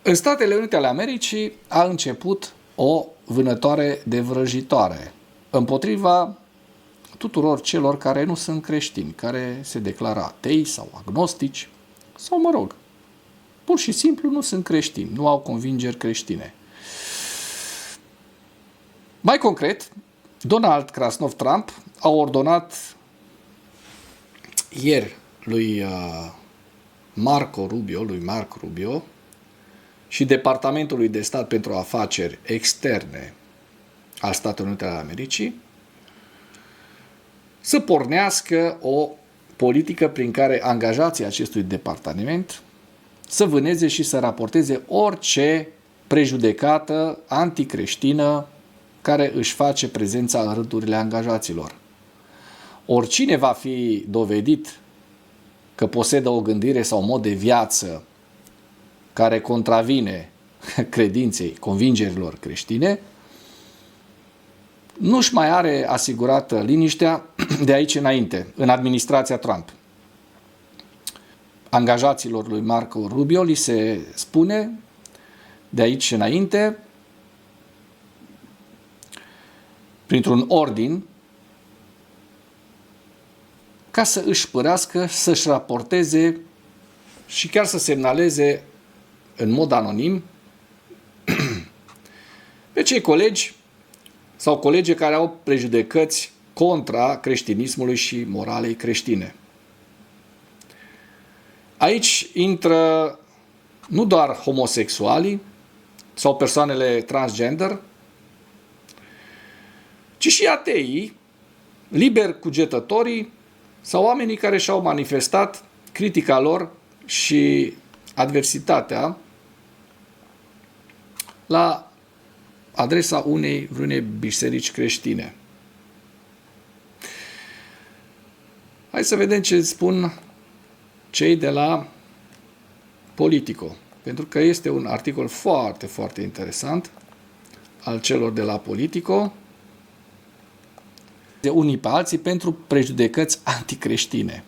În Statele Unite ale Americii a început o vânătoare de vrăjitoare împotriva tuturor celor care nu sunt creștini, care se declară atei sau agnostici, sau mă rog, pur și simplu nu sunt creștini, nu au convingeri creștine. Mai concret, Donald Krasnov Trump a ordonat ieri lui Marco Rubio și Departamentului de Stat pentru Afaceri Externe al Statelor Unite ale Americii să pornească o politică prin care angajații acestui departament să vâneze și să raporteze orice prejudecată anticreștină care își face prezența în rândurile angajaților. Oricine va fi dovedit că posedă o gândire sau un mod de viață care contravine credinței, convingerilor creștine, nu-și mai are asigurată liniștea de aici înainte, în administrația Trump. Angajaților lui Marco Rubio li se spune de aici înainte, printr-un ordin, ca să își părească, să-și raporteze și chiar să semnaleze în mod anonim pe cei colegi sau colege care au prejudecăți contra creștinismului și moralei creștine. Aici intră nu doar homosexualii sau persoanele transgender, ci și ateii, liber cugetătorii sau oamenii care și-au manifestat critica lor și adversitatea la adresa vreunei biserici creștine. Hai să vedem ce spun cei de la Politico, pentru că este un articol foarte, foarte interesant al celor de la Politico, de unii pe alții pentru prejudecăți anticreștine.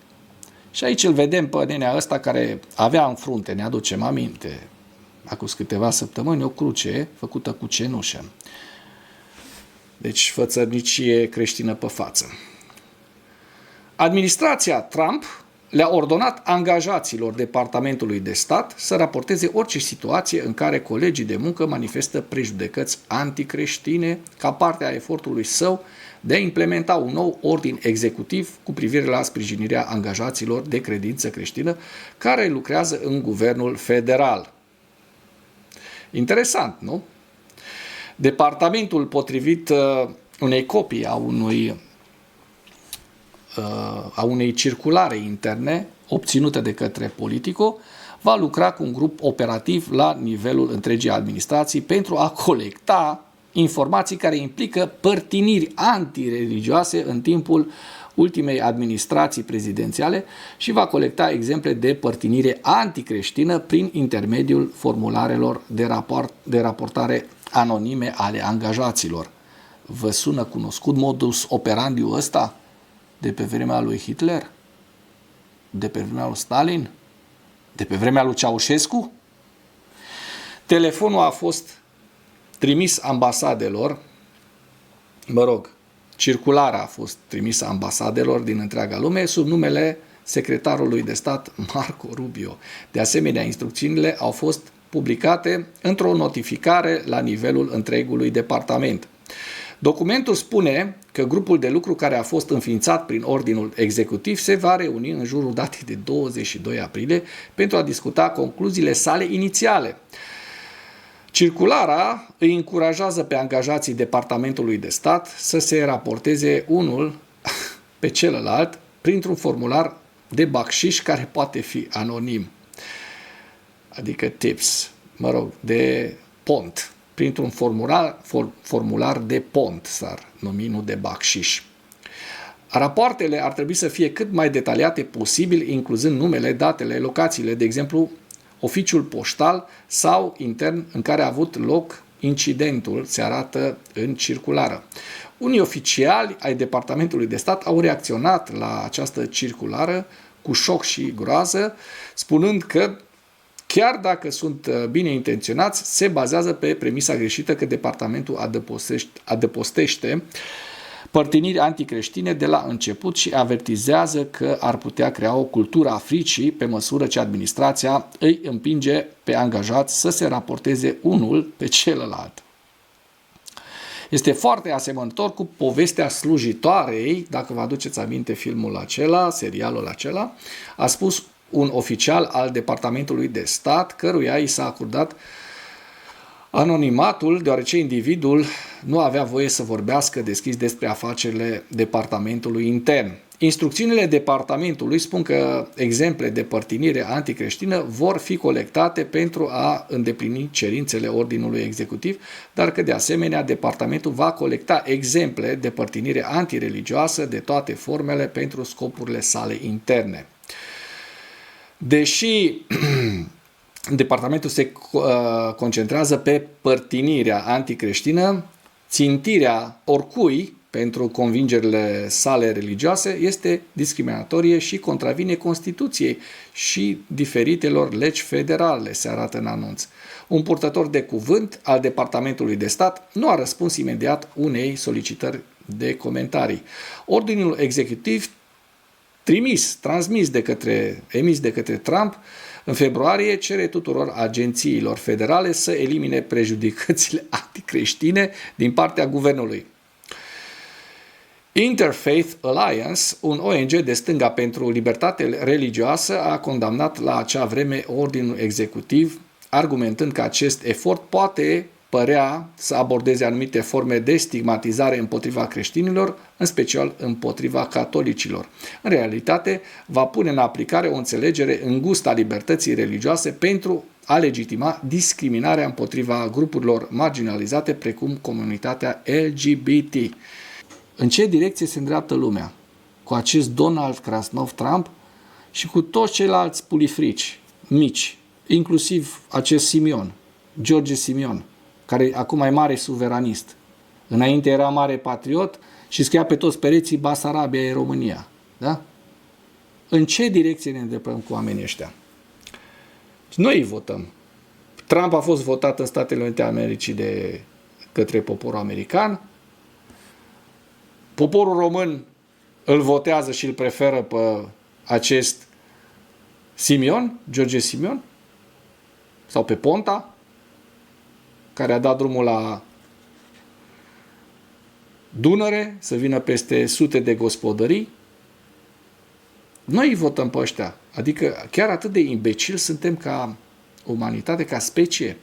Și aici îl vedem pe nenea ăsta care avea în frunte, ne aducem aminte, acum câteva săptămâni, o cruce făcută cu cenușă. Deci fățărnicie creștină pe față. Administrația Trump le-a ordonat angajaților Departamentului de Stat să raporteze orice situație în care colegii de muncă manifestă prejudecăți anticreștine ca parte a efortului său de a implementa un nou ordin executiv cu privire la sprijinirea angajaților de credință creștină care lucrează în guvernul federal. Interesant, nu? Departamentul, potrivit unei copii a unei circulare interne obținute de către Politico, va lucra cu un grup operativ la nivelul întregii administrații pentru a colecta informații care implică părtiniri antireligioase în timpul ultimei administrații prezidențiale și va colecta exemple de părtinire anticreștină prin intermediul formularelor de raportare anonime ale angajaților. Vă sună cunoscut modus operandi ăsta? De pe vremea lui Hitler? De pe vremea lui Stalin? De pe vremea lui Ceaușescu? Telefonul a fost trimis ambasadelor, circularea a fost trimisă ambasadelor din întreaga lume sub numele secretarului de stat Marco Rubio. De asemenea, instrucțiunile au fost publicate într-o notificare la nivelul întregului departament. Documentul spune că grupul de lucru care a fost înființat prin ordinul executiv se va reuni în jurul datei de 22 aprilie pentru a discuta concluziile sale inițiale. Circulara îi încurajează pe angajații Departamentului de Stat să se raporteze unul pe celălalt printr-un formular de bacșiș care poate fi anonim, adică tips, de pont. Printr-un formular de pont s-ar numi, nu de bacșiș. Rapoartele ar trebui să fie cât mai detaliate posibil, incluzând numele, datele, locațiile, de exemplu, oficiul poștal sau intern în care a avut loc incidentul, se arată în circulară. Unii oficiali ai Departamentului de Stat au reacționat la această circulară cu șoc și groază, spunând că chiar dacă sunt bine intenționați, se bazează pe premisa greșită că departamentul adăpostește părtiniri anticreștine de la început și avertizează că ar putea crea o cultură a fricii pe măsură ce administrația îi împinge pe angajați să se raporteze unul pe celălalt. Este foarte asemănător cu povestea slujitoarei, dacă vă aduceți aminte filmul acela, serialul acela, a spus un oficial al Departamentului de Stat, căruia i s-a acordat anonimatul, deoarece individul nu avea voie să vorbească deschis despre afacerile departamentului intern. Instrucțiunile departamentului spun că exemple de părtinire anticreștină vor fi colectate pentru a îndeplini cerințele ordinului executiv, dar că de asemenea departamentul va colecta exemple de părtinire antireligioasă de toate formele pentru scopurile sale interne. Deși departamentul se concentrează pe părtinirea anticreștină, țintirea oricui pentru convingerile sale religioase este discriminatorie și contravine Constituției și diferitelor legi federale, se arată în anunț. Un purtător de cuvânt al Departamentului de Stat nu a răspuns imediat unei solicitări de comentarii. Ordinul executiv emis de către Trump în februarie cere tuturor agențiilor federale să elimine prejudicățile anticreștine din partea guvernului. Interfaith Alliance, un ONG de stânga pentru libertate religioasă, a condamnat la acea vreme ordinul executiv, argumentând că acest efort poate părea să abordeze anumite forme de stigmatizare împotriva creștinilor, în special împotriva catolicilor. În realitate, va pune în aplicare o înțelegere îngustă a libertății religioase pentru a legitima discriminarea împotriva grupurilor marginalizate, precum comunitatea LGBT. În ce direcție se îndreaptă lumea? Cu acest Donald Krasnov Trump și cu toți ceilalți pulifrici mici, inclusiv acest Simion, George Simion, care acum e mare suveranist. Înainte era mare patriot și scria pe toți pereții Basarabia e România. Da? În ce direcție ne îndreptăm cu oamenii ăștia? Noi îi votăm. Trump a fost votat în Statele Unite ale Americii de către poporul american. Poporul român îl votează și îl preferă pe acest Simion, George Simion, sau pe Ponta, care a dat drumul la Dunăre să vină peste sute de gospodării. Noi îi votăm pe ăștia. Adică chiar atât de imbecili suntem ca umanitate, ca specie.